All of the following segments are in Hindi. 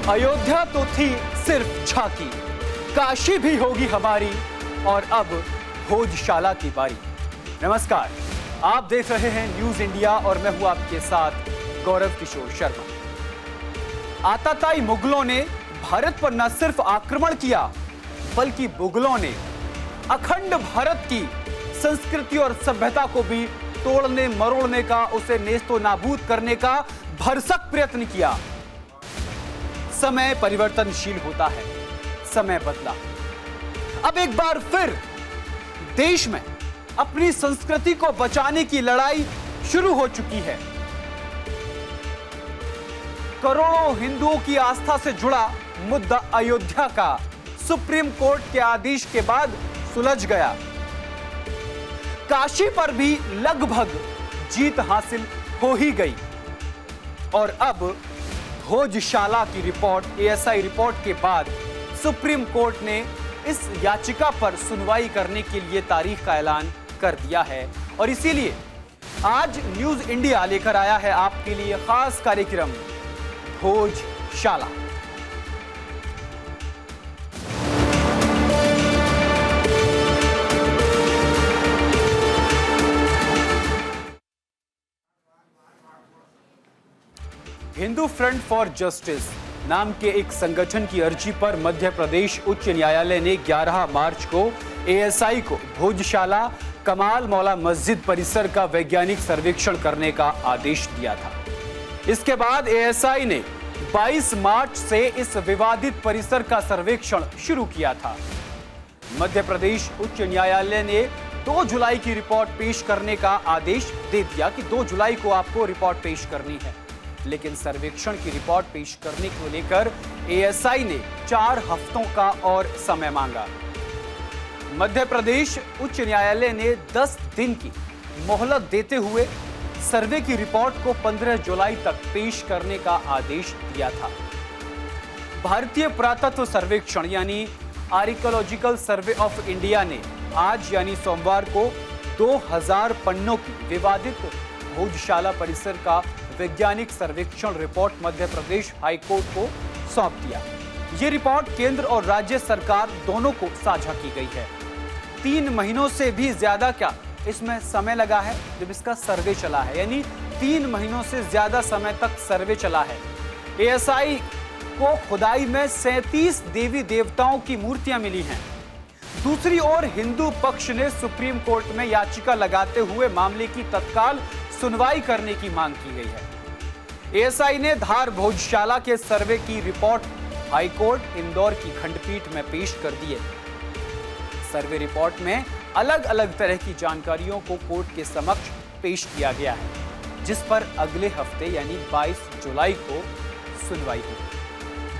अयोध्या तो थी सिर्फ झांकी, काशी भी होगी हमारी और अब भोजशाला की बारी। नमस्कार, आप देख रहे हैं न्यूज इंडिया और मैं हूं आपके साथ गौरव किशोर शर्मा। आताताई मुगलों ने भारत पर न सिर्फ आक्रमण किया बल्कि मुगलों ने अखंड भारत की संस्कृति और सभ्यता को भी तोड़ने मरोड़ने का, उसे नेस्तो नाबूद करने का भरसक प्रयत्न किया। समय परिवर्तनशील होता है, समय बदला। अब एक बार फिर देश में अपनी संस्कृति को बचाने की लड़ाई शुरू हो चुकी है। करोड़ों हिंदुओं की आस्था से जुड़ा मुद्दा अयोध्या का सुप्रीम कोर्ट के आदेश के बाद सुलझ गया। काशी पर भी लगभग जीत हासिल हो ही गई और अब भोजशाला की रिपोर्ट, एएसआई रिपोर्ट के बाद सुप्रीम कोर्ट ने इस याचिका पर सुनवाई करने के लिए तारीख का ऐलान कर दिया है और इसीलिए आज न्यूज इंडिया लेकर आया है आपके लिए खास कार्यक्रम Bhojshala. Hindu front for justice नाम के एक संगठन की अर्जी पर मध्य प्रदेश उच्च न्यायालय ने 11 मार्च को एएसआई को भोजशाला कमाल मौला मस्जिद परिसर का वैज्ञानिक सर्वेक्षण करने का आदेश दिया था। इसके बाद एएसआई ने 22 मार्च से इस विवादित परिसर का सर्वेक्षण शुरू किया था। मध्य प्रदेश उच्च न्यायालय ने 2 जुलाई की रिपोर्ट पेश करने का आदेश दे दिया कि 2 जुलाई को आपको रिपोर्ट पेश करनी है, लेकिन सर्वेक्षण की रिपोर्ट पेश करने को लेकर एएसआई ने 4 हफ्तों का और समय मांगा। मध्य प्रदेश उच्च न्यायालय ने 10 दिन की मोहलत देते हुए सर्वे की रिपोर्ट को 15 जुलाई तक पेश करने का आदेश दिया था। भारतीय पुरातत्व सर्वेक्षण यानी आर्कियोलॉजिकल सर्वे ऑफ इंडिया ने आज यानी सोमवार को 2000 पन्नों की विवादित भोजशाला परिसर का वैज्ञानिक सर्वेक्षण रिपोर्ट मध्य प्रदेश हाईकोर्ट को सौंप दिया। यह रिपोर्ट केंद्र और राज्य सरकार दोनों को साझा की गई है। 3 महीनों से भी ज्यादा क्या इसमें समय लगा है जब इसका सर्वे चला है, यानी 3 महीनों से ज्यादा समय तक सर्वे चला है। एएसआई को खुदाई में 37 देवी देवताओं की मूर्तियां मिली हैं। दूसरी ओर हिंदू पक्ष ने सुप्रीम कोर्ट में याचिका लगाते हुए मामले की तत्काल सुनवाई करने की मांग की गई है। एएसआई ने धार भोजशाला के सर्वे की रिपोर्ट हाईकोर्ट इंदौर की खंडपीठ में पेश कर दी है। सर्वे रिपोर्ट में अलग अलग तरह की जानकारियों को कोर्ट के समक्ष पेश किया गया है, जिस पर अगले हफ्ते यानी 22 जुलाई को सुनवाई हुई।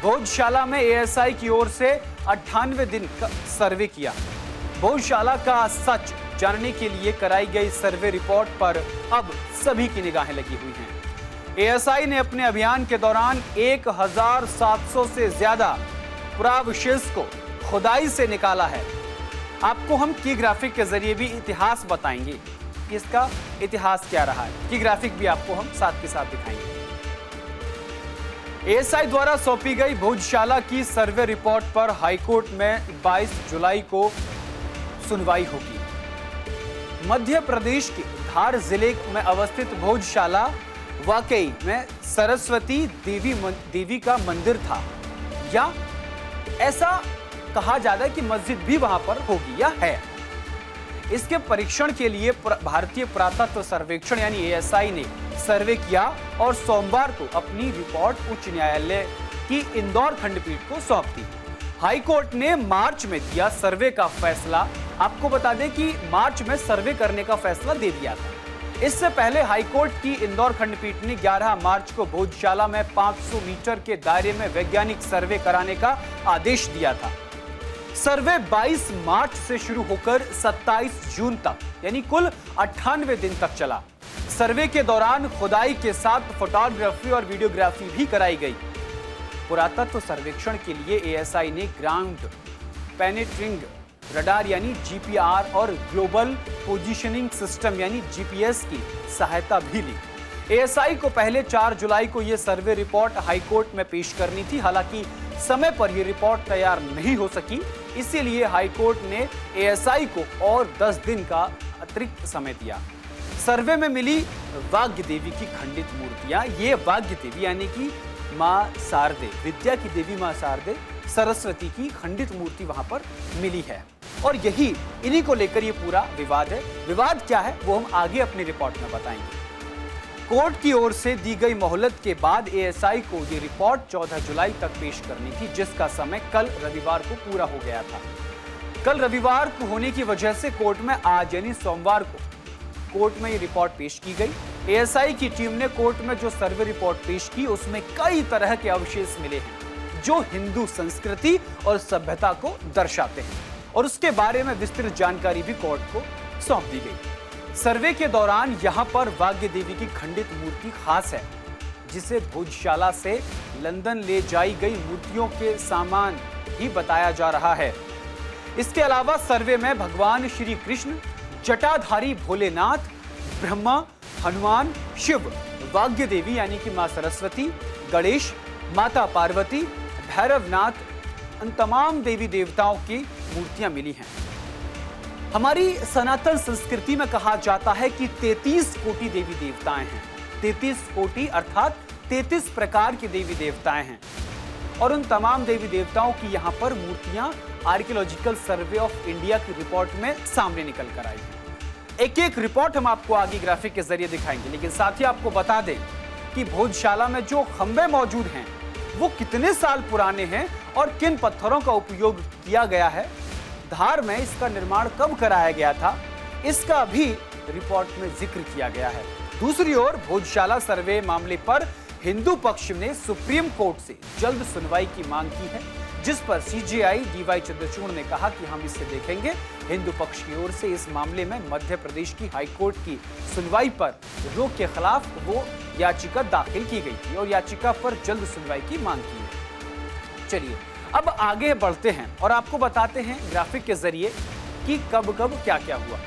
भोजशाला में एएसआई की ओर से 98 दिन का सर्वे किया। भोजशाला का सच जानने के लिए कराई गई सर्वे रिपोर्ट पर अब सभी की निगाहें लगी हुई हैं। एएसआई ने अपने अभियान के दौरान 1700 से ज्यादा पुरावशेष को खुदाई से निकाला है। आपको हम की ग्राफिक के जरिए भी इतिहास बताएंगे कि इसका इतिहास क्या रहा है। की ग्राफिक भी आपको हम साथ के साथ दिखाएंगे। एएसआई द्वारा सौंपी गई भोजशाला की सर्वे रिपोर्ट पर हाईकोर्ट में 22 जुलाई को सुनवाई होगी। मध्य प्रदेश के धार जिले में अवस्थित भोजशाला वाकई में सरस्वती देवी का मंदिर था, या ऐसा कहा जाता है कि मस्जिद भी वहां पर होगी या है। इसके परीक्षण के लिए भारतीय पुरातत्व सर्वेक्षण यानी एएसआई ने सर्वे किया और सोमवार को अपनी रिपोर्ट उच्च न्यायालय की इंदौर खंडपीठ को सौंप दी। हाईकोर्ट ने मार्च में दिया सर्वे का फैसला। आपको बता दें कि मार्च में सर्वे करने का फैसला दे दिया था। इससे पहले हाईकोर्ट की इंदौर खंडपीठ ने 11 मार्च को भोजशाला में 500 मीटर के दायरे में वैज्ञानिक सर्वे कराने का आदेश दिया था। सर्वे 22 मार्च से शुरू होकर 27 जून तक यानी कुल 98 दिन तक चला। सर्वे के दौरान खुदाई के साथ फोटोग्राफी और वीडियोग्राफी भी कराई गई। पुरातत्व सर्वेक्षण के लिए एएसआई ने ग्राउंड पेनिट्रिंग रडार यानी जीपीआर और ग्लोबल पोजीशनिंग सिस्टम यानी जीपीएस की सहायता भी ली। एएसआई को पहले 4 जुलाई को यह सर्वे रिपोर्ट हाईकोर्ट में पेश करनी थी। हालांकि समय पर यह रिपोर्ट तैयार नहीं हो सकी, इसीलिए हाईकोर्ट ने एएसआई को और 10 दिन का अतिरिक्त समय दिया। सर्वे में मिली वाग्य देवी की खंडित मूर्तियां, ये वाग्य देवी यानी कि मां शारदे, विद्या की देवी मां शारदे, सरस्वती की खंडित मूर्ति वहां पर मिली है। और यही इन्हीं को लेकर ये पूरा विवाद है। विवाद क्या है वो हम आगे अपनी रिपोर्ट में बताएंगे। कोर्ट की ओर से दी गई मोहलत के बाद एएसआई को ये रिपोर्ट 14 जुलाई तक पेश करनी थी, जिसका समय कल रविवार को पूरा हो गया था। कल रविवार को होने की वजह से कोर्ट में आज यानी सोमवार को कोर्ट में ये रिपोर्ट पेश की गई। एएसआई की टीम ने कोर्ट में जो सर्वे रिपोर्ट पेश की उसमें कई तरह के अवशेष मिले हैं जो हिंदू संस्कृति और सभ्यता को दर्शाते हैं, और उसके बारे में विस्तृत जानकारी भी कोर्ट को सौंप दी गई। सर्वे के दौरान यहां पर वाग्य देवी की खंडित मूर्ति खास है, जिसे भोजशाला से लंदन ले जाई गई मूर्तियों के सामान ही बताया जा रहा है। इसके अलावा सर्वे में भगवान श्री कृष्ण, जटाधारी भोलेनाथ, ब्रह्मा, हनुमान, शिव, वाग्य देवी यानी कि मां सरस्वती, गणेश, माता पार्वती, भैरवनाथ, उन तमाम देवी देवताओं की मूर्तियां मिली हैं। हमारी सनातन संस्कृति में कहा जाता है कि 33 कोटि देवी देवताएं हैं। 33 कोटि अर्थात 33 प्रकार के देवी देवताएं हैं, और उन तमाम देवी देवताओं की यहां पर मूर्तियां आर्कियोलॉजिकल सर्वे ऑफ इंडिया की रिपोर्ट में सामने निकल कर आई है। एक एक रिपोर्ट हम आपको आगे ग्राफिक के जरिए दिखाएंगे, लेकिन साथ ही आपको बता दें कि भोजशाला में जो खंबे मौजूद हैं वो कितने साल पुराने हैं और किन पत्थरों का उपयोग किया गया है, धार में इसका निर्माण कब कराया गया था, इसका भी रिपोर्ट में जिक्र किया गया है। दूसरी ओर भोजशाला सर्वे मामले पर हिंदू पक्ष ने सुप्रीम कोर्ट से जल्द सुनवाई की मांग की है, जिस पर सीजेआई डीवाई चंद्रचूड़ ने कहा कि हम इसे देखेंगे। हिंदू पक्ष की ओर से इस मामले में मध्य प्रदेश की हाईकोर्ट की सुनवाई पर रोक के खिलाफ वो याचिका दाखिल की गई थी और याचिका पर जल्द सुनवाई की मांग की है। चलिए अब आगे बढ़ते हैं और आपको बताते हैं ग्राफिक के जरिए कि कब कब क्या क्या हुआ।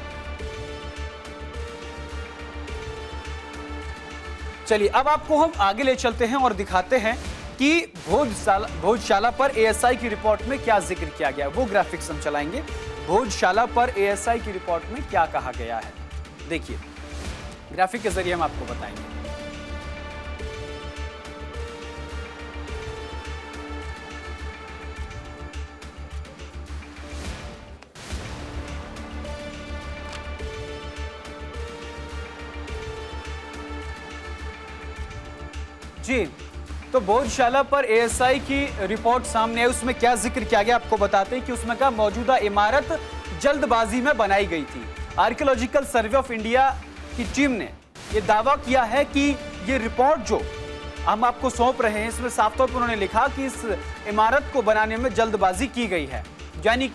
चलिए अब आपको हम आगे ले चलते हैं और दिखाते हैं कि भोजशाला पर एएसआई की रिपोर्ट में क्या जिक्र किया गया, वो ग्राफिक्स हम चलाएंगे। भोजशाला पर एएसआई की रिपोर्ट में क्या कहा गया है, देखिए ग्राफिक के जरिए हम आपको बताएंगे। जी, तो भोजशाला पर एएसआई की रिपोर्ट सामने है, उसमें क्या जिक्र किया गया आपको बताते हैं कि उसमें कहा मौजूदा इमारत जल्दबाजी में बनाई गई थी। आर्कियोलॉजिकल सर्वे ऑफ इंडिया की टीम ने यह दावा किया है कि ये रिपोर्ट जो हम आपको सौंप रहे हैं इसमें साफ तौर पर उन्होंने लिखा कि इस इमारत को बनाने में जल्दबाजी की गई है, यानी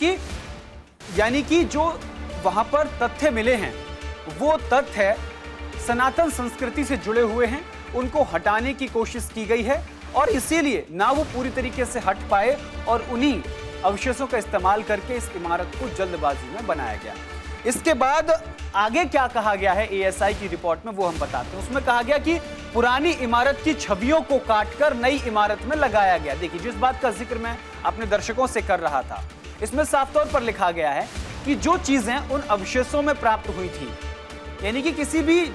कि जो वहां पर तथ्य मिले हैं वो तथ्य सनातन संस्कृति से जुड़े हुए हैं, उनको हटाने की कोशिश की गई है और इसीलिए ना वो पूरी तरीके से हट पाए और उन्हीं अवशेषों का इस्तेमाल करके इस इमारत को जल्दबाजी में बनाया गया। इसके बाद आगे क्या कहा गया है एएसआई की रिपोर्ट में वो हम बताते हैं। उसमें कहा गया कि पुरानी इमारत की छवियों को काटकर नई इमारत में लगाया गया। देखिए जिस बात का जिक्र मैं अपने दर्शकों से कर रहा था, इसमें साफ तौर पर लिखा गया है कि जो चीजें उन अवशेषों में प्राप्त हुई थी, यानी कि किसी भी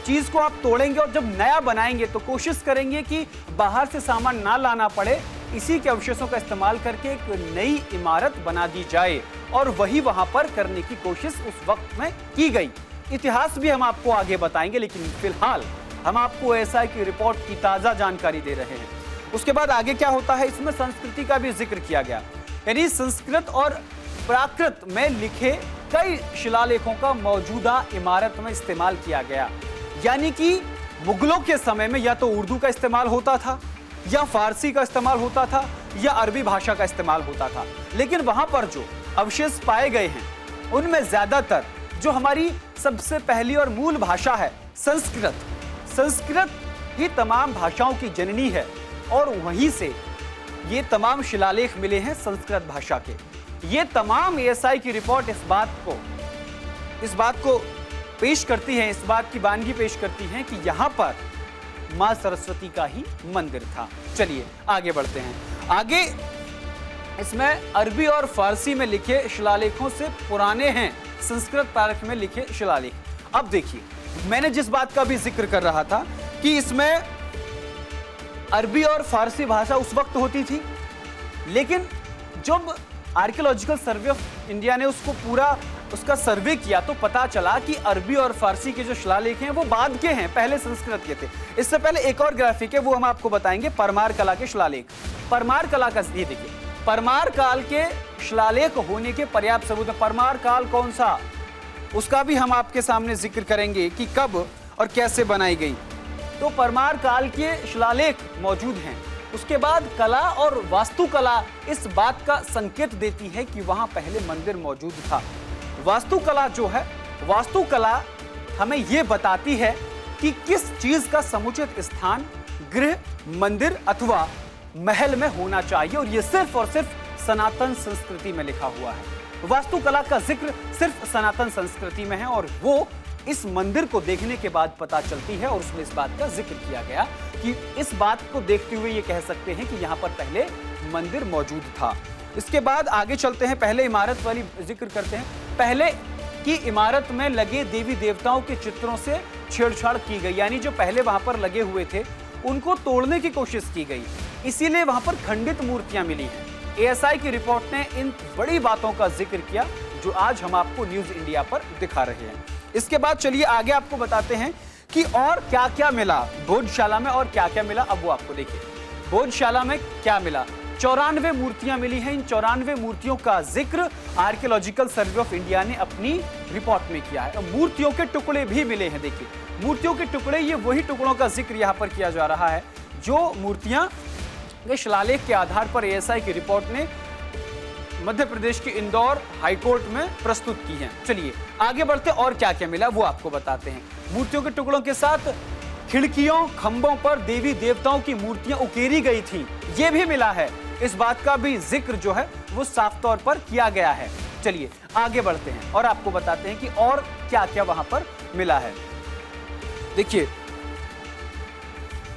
चीज को आप तोड़ेंगे और जब नया बनाएंगे तो कोशिश करेंगे कि बाहर से सामान ना लाना पड़े, इसी के अवशेषों का इस्तेमाल करके एक नई इमारत बना दी जाए, और वही वहां पर करने की कोशिश उस वक्त में की गई। इतिहास भी हम आपको आगे बताएंगे, लेकिन फिलहाल हम आपको एएसआई की रिपोर्ट की ताजा जानकारी दे रहे हैं। उसके बाद आगे क्या होता है, इसमें संस्कृति का भी जिक्र किया गया, यानी संस्कृत और प्राकृत में लिखे कई शिलालेखों का मौजूदा इमारत में इस्तेमाल किया गया। यानी कि मुगलों के समय में या तो उर्दू का इस्तेमाल होता था, या फारसी का इस्तेमाल होता था, या अरबी भाषा का इस्तेमाल होता था, लेकिन वहां पर जो अवशेष पाए गए हैं उनमें ज्यादातर जो हमारी सबसे पहली और मूल भाषा है संस्कृत ही तमाम भाषाओं की जननी है, और वहीं से ये तमाम शिलालेख मिले हैं संस्कृत भाषा के। ये तमाम एएसआई की रिपोर्ट इस बात को पेश करती हैं, इस बात की वानगी पेश करती हैं कि यहाँ पर माँ सरस्वती का ही मंदिर था। चलिए आगे बढ़ते हैं। आगे इसमें अरबी और फारसी में लिखे शिलालेखों से पुराने हैं संस्कृत प्रारंभ में लिखे शिलालेख। अब देखिए, मैंने जिस बात का भी जिक्र कर रहा था कि इसमें अरबी और फारसी भाषा उस वक्त होती थी, लेकिन जब आर्कियोलॉजिकल सर्वे ऑफ इंडिया ने उसका सर्वे किया तो पता चला कि अरबी और फारसी के जो शिलालेख हैं वो बाद के हैं, पहले संस्कृत के थे। इससे पहले एक और ग्राफिक है, वो हम आपको बताएंगे, परमार कला के शिलालेख। परमार कला का ये देखिए, परमार काल के शिलालेख होने के पर्याप्त सबूत है। परमार काल कौन सा, उसका भी हम आपके सामने जिक्र करेंगे कि कब और कैसे बनाई गई। तो परमार काल के शिलालेख मौजूद हैं। उसके बाद कला और वास्तुकला इस बात का संकेत देती है कि वहां पहले मंदिर मौजूद था। वास्तुकला जो है, वास्तुकला हमें यह बताती है कि किस चीज का समुचित स्थान गृह, मंदिर अथवा महल में होना चाहिए, और यह सिर्फ और सिर्फ सनातन संस्कृति में लिखा हुआ है। वास्तुकला का जिक्र सिर्फ सनातन संस्कृति में है और वो इस मंदिर को देखने के बाद पता चलती है, और उसमें इस बात का जिक्र किया गया कि इस बात को देखते हुए ये कह सकते हैं कि यहाँ पर पहले मंदिर मौजूद था। इसके बाद आगे चलते हैं, पहले इमारत वाली जिक्र करते हैं। पहले की इमारत में लगे देवी देवताओं के चित्रों से छेड़छाड़ की गई, यानी जो पहले वहां पर लगे हुए थे उनको तोड़ने की कोशिश की गई, इसीलिए वहां पर खंडित मूर्तियां मिली हैं। एएसआई की रिपोर्ट ने इन बड़ी बातों का जिक्र किया जो आज हम आपको न्यूज इंडिया पर दिखा रहे हैं। इसके बाद चलिए आगे आपको बताते हैं कि और क्या क्या मिला भोजशाला में, और क्या क्या मिला अब वो आपको देखिए। भोजशाला में क्या मिला, 94 मूर्तियां मिली हैं। इन 94 मूर्तियों का जिक्र आर्कियोलॉजिकल सर्वे ऑफ इंडिया ने अपनी रिपोर्ट में किया है। मूर्तियों के टुकड़े भी मिले हैं। देखिए, मूर्तियों के टुकड़े, ये वही टुकड़ों का जिक्र यहाँ पर किया जा रहा है जो मूर्तियां शिलालेख के आधार पर एएसआई की रिपोर्ट ने मध्य प्रदेश के इंदौर हाईकोर्ट में प्रस्तुत की हैं। चलिए आगे बढ़ते, और क्या क्या मिला वो आपको बताते हैं। मूर्तियों के टुकड़ों के साथ खिड़कियों, खंभों पर देवी देवताओं की मूर्तियां उकेरी गई थी, ये भी मिला है। इस बात का भी जिक्र जो है वो साफ तौर पर किया गया है। चलिए आगे बढ़ते हैं और आपको बताते हैं कि और क्या क्या वहां पर मिला है। देखिए,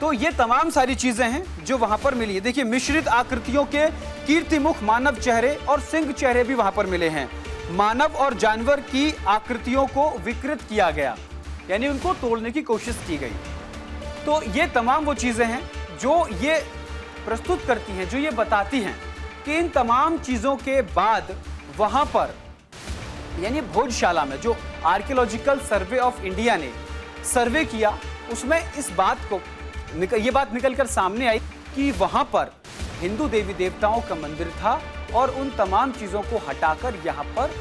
तो ये तमाम सारी चीजें हैं जो वहां पर मिली है। देखिए, मिश्रित आकृतियों के कीर्तिमुख मानव चेहरे और सिंह चेहरे भी वहां पर मिले हैं। मानव और जानवर की आकृतियों को विकृत किया गया, यानी उनको तोड़ने की कोशिश की गई। तो ये तमाम वो चीजें हैं जो ये प्रस्तुत करती हैं, जो ये बताती हैं कि इन तमाम चीजों के बाद वहां पर, यानी भोजशाला में जो आर्कियोलॉजिकल सर्वे ऑफ इंडिया ने सर्वे किया, उसमें इस बात को ये बात निकलकर सामने आई कि वहां पर हिंदू देवी देवताओं का मंदिर था और उन तमाम चीजों को हटाकर यहां पर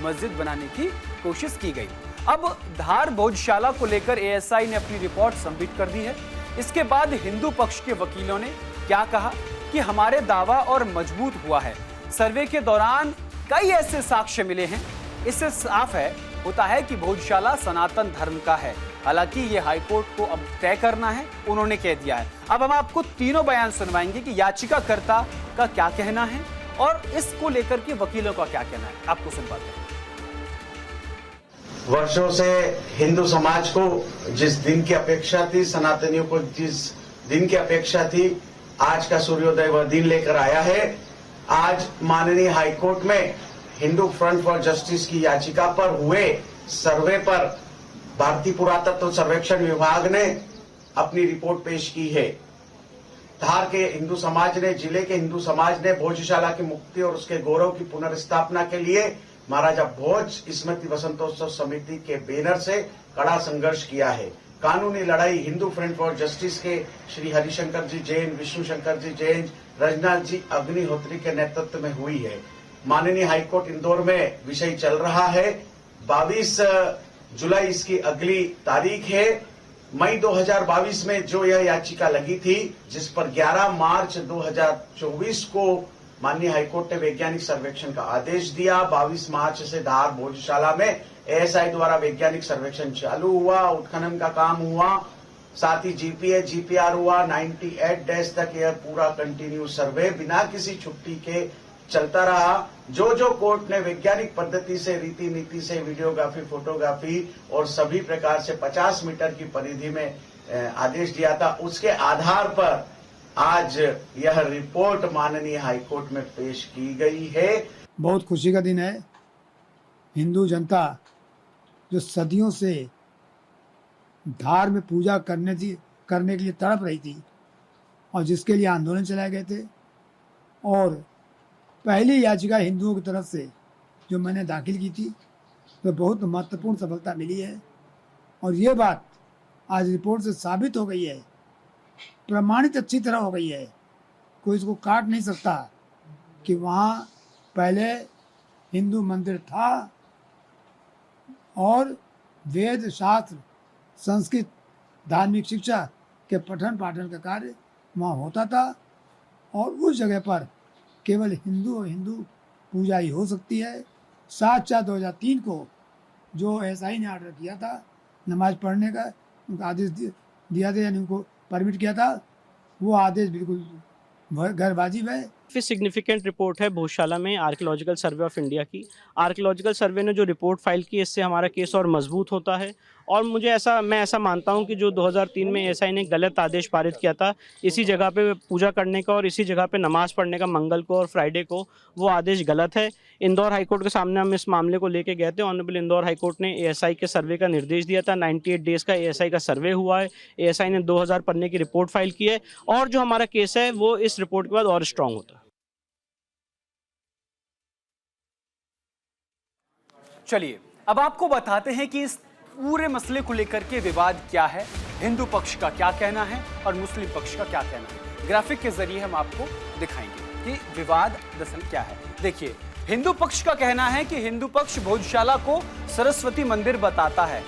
मस्जिद बनाने की कोशिश की गई। अब धार भोजशाला को लेकर एएसआई ने अपनी रिपोर्ट सबमिट कर दी है। इसके बाद हिंदू पक्ष के वकीलों ने क्या कहा कि हमारे दावा और मजबूत हुआ है। सर्वे के दौरान कई ऐसे साक्ष्य मिले हैं, इससे साफ होता है कि भोजशाला सनातन धर्म का है। हालांकि ये हाईकोर्ट को अब तय करना है, उन्होंने कह दिया है। अब हम आपको तीनों बयान सुनवाएंगे कि याचिकाकर्ता का क्या कहना है और इसको लेकर के वकीलों का क्या कहना है। आपको सुनवाते हैं। वर्षों से हिंदू समाज को जिस दिन की अपेक्षा थी, सनातनियों को जिस दिन की अपेक्षा थी, आज का सूर्योदय वह दिन लेकर आया है। आज माननीय हाईकोर्ट में हिंदू फ्रंट फॉर जस्टिस की याचिका पर हुए सर्वे पर भारतीय पुरातत्व सर्वेक्षण विभाग ने अपनी रिपोर्ट पेश की है। धार के हिंदू समाज ने, जिले के हिंदू समाज ने भोजशाला की मुक्ति और उसके गौरव की पुनर्स्थापना के लिए महाराजा भोज स्मृति वसंतोत्सव समिति के बैनर से कड़ा संघर्ष किया है। कानूनी लड़ाई हिंदू फ्रंट फॉर जस्टिस के श्री हरिशंकर जी जैन, विष्णु शंकर जी जैन, रजनाथ जी अग्निहोत्री के नेतृत्व में हुई है। माननीय हाईकोर्ट इंदौर में विषय चल रहा है। 22 जुलाई इसकी अगली तारीख है। मई 2022 में जो यह याचिका लगी थी, जिस पर 11 मार्च 2024 को माननीय हाईकोर्ट ने वैज्ञानिक सर्वेक्षण का आदेश दिया। 22 मार्च से धार भोजशाला में एएसआई द्वारा वैज्ञानिक सर्वेक्षण चालू हुआ, उत्खनन का काम हुआ, साथ ही जीपीए, जीपीआर हुआ। 98 डेज तक यह पूरा कंटिन्यू सर्वे बिना किसी छुट्टी के चलता रहा। जो जो कोर्ट ने वैज्ञानिक पद्धति से, रीति नीति से, वीडियोग्राफी, फोटोग्राफी और सभी प्रकार से 50 मीटर की परिधि में आदेश दिया था, उसके आधार पर आज यह रिपोर्ट माननीय हाईकोर्ट में पेश की गई है। बहुत खुशी का दिन है। हिंदू जनता जो सदियों से धार में पूजा करने के लिए तड़प रही थी और जिसके लिए आंदोलन चलाए गए थे, और पहली याचिका हिंदुओं की तरफ से जो मैंने दाखिल की थी, तो बहुत महत्वपूर्ण सफलता मिली है। और ये बात आज रिपोर्ट से साबित हो गई है, प्रमाणित अच्छी तरह हो गई है, कोई इसको काट नहीं सकता कि वहाँ पहले हिंदू मंदिर था और वेद शास्त्र, संस्कृत, धार्मिक शिक्षा के पठन पाठन का कार्य वहाँ होता था, और उस जगह पर केवल हिंदू पूजा ही हो सकती है। 7/4/2003 को जो एसआई ने ऑर्डर किया था नमाज पढ़ने का, उनका आदेश दिया था, यानी उनको परमिट किया था, वो आदेश बिल्कुल गैर वाजिब है। काफ़ी सिग्निफिकेंट रिपोर्ट है भोजशाला में आर्कियोलॉजिकल सर्वे ऑफ इंडिया की। आर्कियोलॉजिकल सर्वे ने जो रिपोर्ट फाइल की, इससे हमारा केस और मजबूत होता है। और मैं ऐसा मानता हूं कि जो 2003 में एसआई ने गलत आदेश पारित किया था इसी जगह पे पूजा करने का और इसी जगह पे नमाज पढ़ने का, मंगल को और फ्राइडे को, वो आदेश गलत है। इंदौर हाईकोर्ट के सामने हम इस मामले को लेके गए थे। ऑनरेबल इंदौर हाईकोर्ट ने एएसआई के सर्वे का निर्देश दिया था। 98 डेज़ का एएसआई का सर्वे हुआ है। एएसआई ने 2000 पन्ने की रिपोर्ट फाइल की है, और जो हमारा केस है वो इस रिपोर्ट के बाद और स्ट्रांग होता है। चलिए अब आपको बताते हैं कि इस पूरे मसले को लेकर के विवाद क्या है, हिंदू पक्ष का क्या कहना है और मुस्लिम पक्ष का क्या कहना है। ग्राफिक के जरिए हम आपको दिखाएंगे कि विवाद दरअसल क्या है। देखिए, हिंदू पक्ष का कहना है कि हिंदू पक्ष भोजशाला को सरस्वती मंदिर बताता है।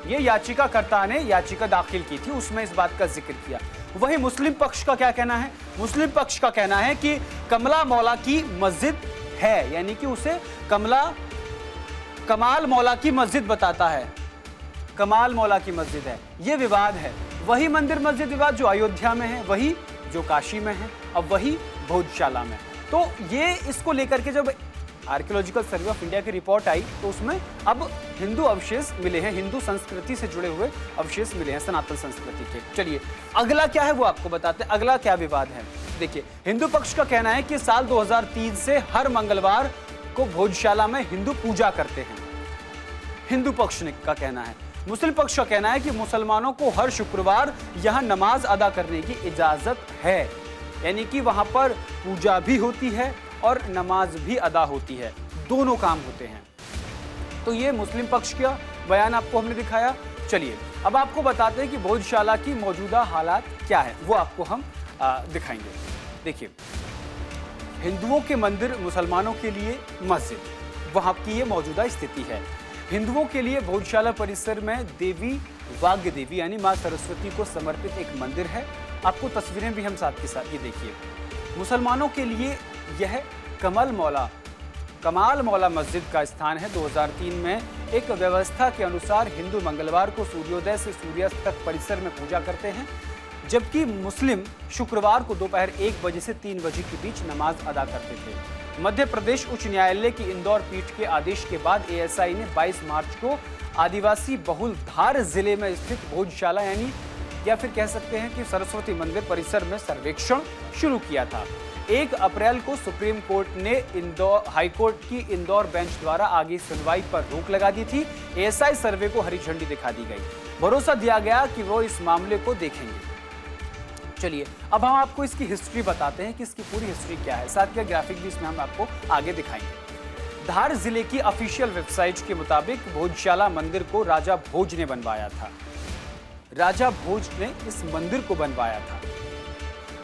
ये याचिकाकर्ता ने याचिका दाखिल की थी, उसमें इस बात का जिक्र किया। वहीं मुस्लिम पक्ष का क्या कहना है? मुस्लिम पक्ष का कहना है कि कमला मौला की मस्जिद है, यानी कि उसे कमाल मौला की मस्जिद बताता है। कमाल मौला की मस्जिद है, ये विवाद है। वही मंदिर मस्जिद विवाद जो अयोध्या में है, वही जो काशी में है, अब वही भोजशाला में। तो ये इसको लेकर के जब आर्कियोलॉजिकल सर्वे ऑफ इंडिया की रिपोर्ट आई तो उसमें अब हिंदू अवशेष मिले हैं, हिंदू संस्कृति से जुड़े हुए अवशेष मिले हैं, सनातन संस्कृति के। चलिए अगला क्या है वो आपको बताते हैं, अगला क्या विवाद है। देखिए, हिंदू पक्ष का कहना है कि साल 2003 से हर मंगलवार को भोजशाला में हिंदू पूजा करते हैं, हिंदू पक्ष का कहना है। मुस्लिम पक्ष का कहना है कि मुसलमानों को हर शुक्रवार यहां नमाज अदा करने की इजाजत है, यानी कि वहां पर पूजा भी होती है और नमाज भी अदा होती है, दोनों काम होते हैं। तो ये मुस्लिम पक्ष का बयान आपको हमने दिखाया। चलिए अब आपको बताते हैं कि भोजशाला की मौजूदा हालात क्या है, वो आपको हम दिखाएंगे। देखिए, हिंदुओं के मंदिर, मुसलमानों के लिए मस्जिद, वहां की ये मौजूदा स्थिति है। हिंदुओं के लिए भोजशाला परिसर में देवी वाग्य देवी यानी मां सरस्वती को समर्पित एक मंदिर है। आपको तस्वीरें भी हम साथ के साथ ये देखिए। मुसलमानों के लिए यह कमाल मौला मस्जिद का स्थान है। 2003 में एक व्यवस्था के अनुसार हिंदू मंगलवार को सूर्योदय से सूर्यास्त तक परिसर में पूजा करते हैं, जबकि मुस्लिम शुक्रवार को दोपहर 1 बजे से 3 बजे के बीच नमाज अदा करते थे। मध्य प्रदेश उच्च न्यायालय की इंदौर पीठ के आदेश के बाद एएसआई ने 22 मार्च को आदिवासी बहुल धार जिले में स्थित भोजशाला यानी या फिर कह सकते हैं कि सरस्वती मंदिर परिसर में सर्वेक्षण शुरू किया था। 1 अप्रैल को सुप्रीम कोर्ट ने हाईकोर्ट की इंदौर बेंच द्वारा आगे सुनवाई पर रोक लगा दी थी। एएसआई सर्वे को हरी झंडी दिखा दी गई, भरोसा दिया गया कि वो इस मामले को देखेंगे। चलिए अब हम आपको इसकी हिस्ट्री बताते हैं कि इसकी पूरी हिस्ट्री क्या है, साथ के ग्राफिक भी इसमें हम आपको आगे दिखाएंगे। धार जिले की ऑफिशियल वेबसाइट के मुताबिक भोजशाला मंदिर को राजा भोज ने बनवाया था। राजा भोज ने इस मंदिर को बनवाया था।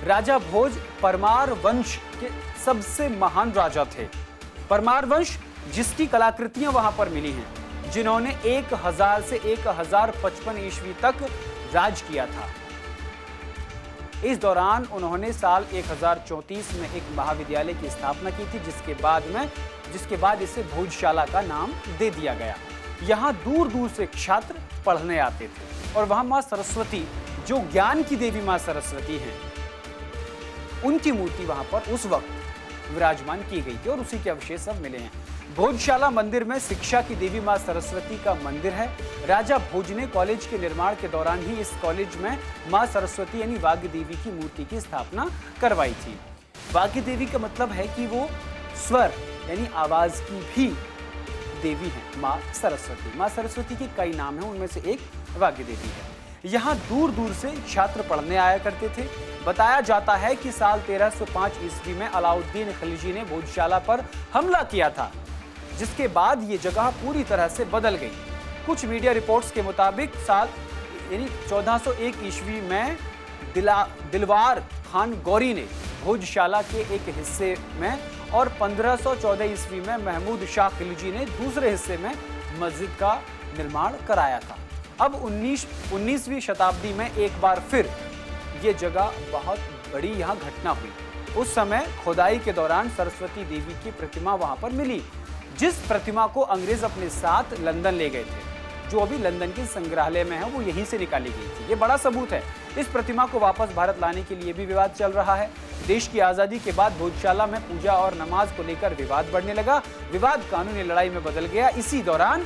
राजा भोज परमार वंश के सबसे महान राजा थे। परमार वंश जिसकी कलाकृतियां वहां पर मिली हैं, जिन्होंने 1000 से 1055 ईस्वी तक राज किया था। इस दौरान उन्होंने साल 1034 में एक महाविद्यालय की स्थापना की थी, जिसके बाद इसे भोजशाला का नाम दे दिया गया। यहाँ दूर दूर से छात्र पढ़ने आते थे और वहाँ माँ सरस्वती, जो ज्ञान की देवी माँ सरस्वती हैं, उनकी मूर्ति वहाँ पर उस वक्त विराजमान की गई थी और उसी के अवशेष अब मिले हैं। भोजशाला मंदिर में शिक्षा की देवी मां सरस्वती का मंदिर है। राजा भोज ने कॉलेज के निर्माण के दौरान ही इस कॉलेज में मां सरस्वती यानी वाग्य देवी की मूर्ति की स्थापना करवाई थी। वाग्य देवी का मतलब है कि वो स्वर यानी आवाज की भी देवी है मां सरस्वती। मां सरस्वती के कई नाम हैं, उनमें से एक वाग्य देवी है। यहाँ दूर दूर से छात्र पढ़ने आया करते थे। बताया जाता है कि साल 1305 ईस्वी में अलाउद्दीन खिलजी ने भोजशाला पर हमला किया था, जिसके बाद ये जगह पूरी तरह से बदल गई। कुछ मीडिया रिपोर्ट्स के मुताबिक साल यानी 1401 ईस्वी में दिलवार खान गौरी ने भोजशाला के एक हिस्से में और 1514 ईस्वी में महमूद शाह खिलजी ने दूसरे हिस्से में मस्जिद का निर्माण कराया था। अब 19वीं शताब्दी में एक बार फिर ये जगह बहुत बड़ी यहाँ घटना हुई। उस समय खुदाई के दौरान सरस्वती देवी की प्रतिमा वहां पर मिली, जिस प्रतिमा को अंग्रेज अपने साथ लंदन ले गए थे, जो अभी लंदन के संग्रहालय में है, वो यहीं से निकाली गई थी। ये बड़ा सबूत है। इस प्रतिमा को वापस भारत लाने के लिए भी विवाद चल रहा है। देश की आजादी के बाद भोजशाला में पूजा और नमाज को लेकर विवाद बढ़ने लगा। विवाद कानूनी लड़ाई में बदल गया। इसी दौरान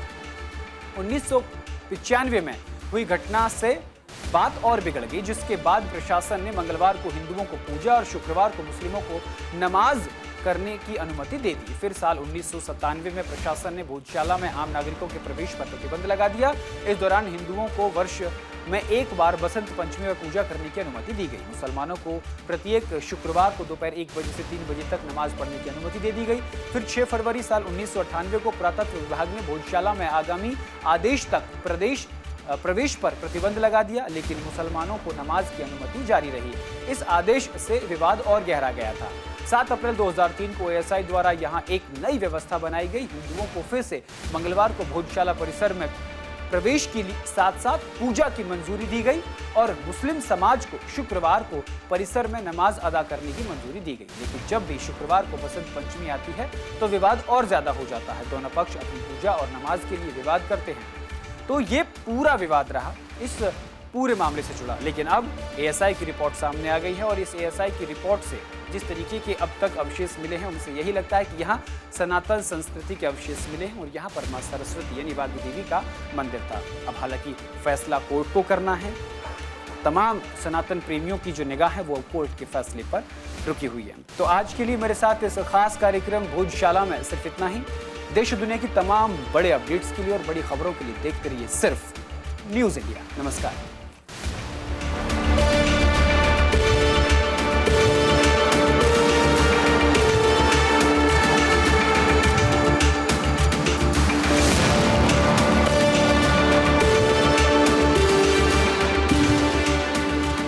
1995 में हुई घटना से बात और बिगड़ गई, जिसके बाद प्रशासन ने मंगलवार को हिंदुओं को पूजा और शुक्रवार को मुस्लिमों को नमाज करने की अनुमति दे दी। फिर साल 1997 में प्रशासन ने भोजशाला में आम नागरिकों के प्रवेश पर प्रतिबंध लगा दिया। इस दौरान हिंदुओं को वर्ष में एक बार बसंत पंचमी में पूजा करने की अनुमति दी गई। मुसलमानों को प्रत्येक शुक्रवार को दोपहर 1 बजे से 3 बजे तक नमाज पढ़ने की अनुमति दे दी गई। फिर 6 फरवरी साल 1998 को पुरातत्व विभाग ने भोजशाला में आगामी आदेश तक प्रवेश पर प्रतिबंध लगा दिया, लेकिन मुसलमानों को नमाज की अनुमति जारी रही। इस आदेश से विवाद और गहरा गया था। 7 अप्रैल 2003 को एएसआई द्वारा यहां एक नई व्यवस्था बनाई गई। हिंदुओं को फिर से मंगलवार को भोजशाला परिसर में प्रवेश के लिए साथ साथ पूजा की मंजूरी दी गई और मुस्लिम समाज को शुक्रवार को परिसर में नमाज अदा करने की मंजूरी दी गई। लेकिन जब भी शुक्रवार को बसंत पंचमी आती है तो विवाद और ज्यादा हो जाता है। दोनों पक्ष अपनी पूजा और नमाज के लिए विवाद करते हैं। तो ये पूरा विवाद रहा इस पूरे मामले से जुड़ा। लेकिन अब एएसआई की रिपोर्ट सामने आ गई है और इस एएसआई की रिपोर्ट से जिस तरीके के अब तक अवशेष मिले हैं, उनसे यही लगता है कि यहाँ सनातन संस्कृति के अवशेष मिले हैं और यहाँ पर मां सरस्वती यानी वाग्य देवी का मंदिर था। अब हालांकि फैसला कोर्ट को करना है। तमाम सनातन प्रेमियों की जो निगाह है वो कोर्ट के फैसले पर रुकी हुई है। तो आज के लिए मेरे साथ इस खास कार्यक्रम भोजशाला में सिर्फ इतना ही। देश दुनिया की तमाम बड़े अपडेट्स के लिए और बड़ी खबरों के लिए देखते रहिए सिर्फ न्यूज़ इंडिया। नमस्कार।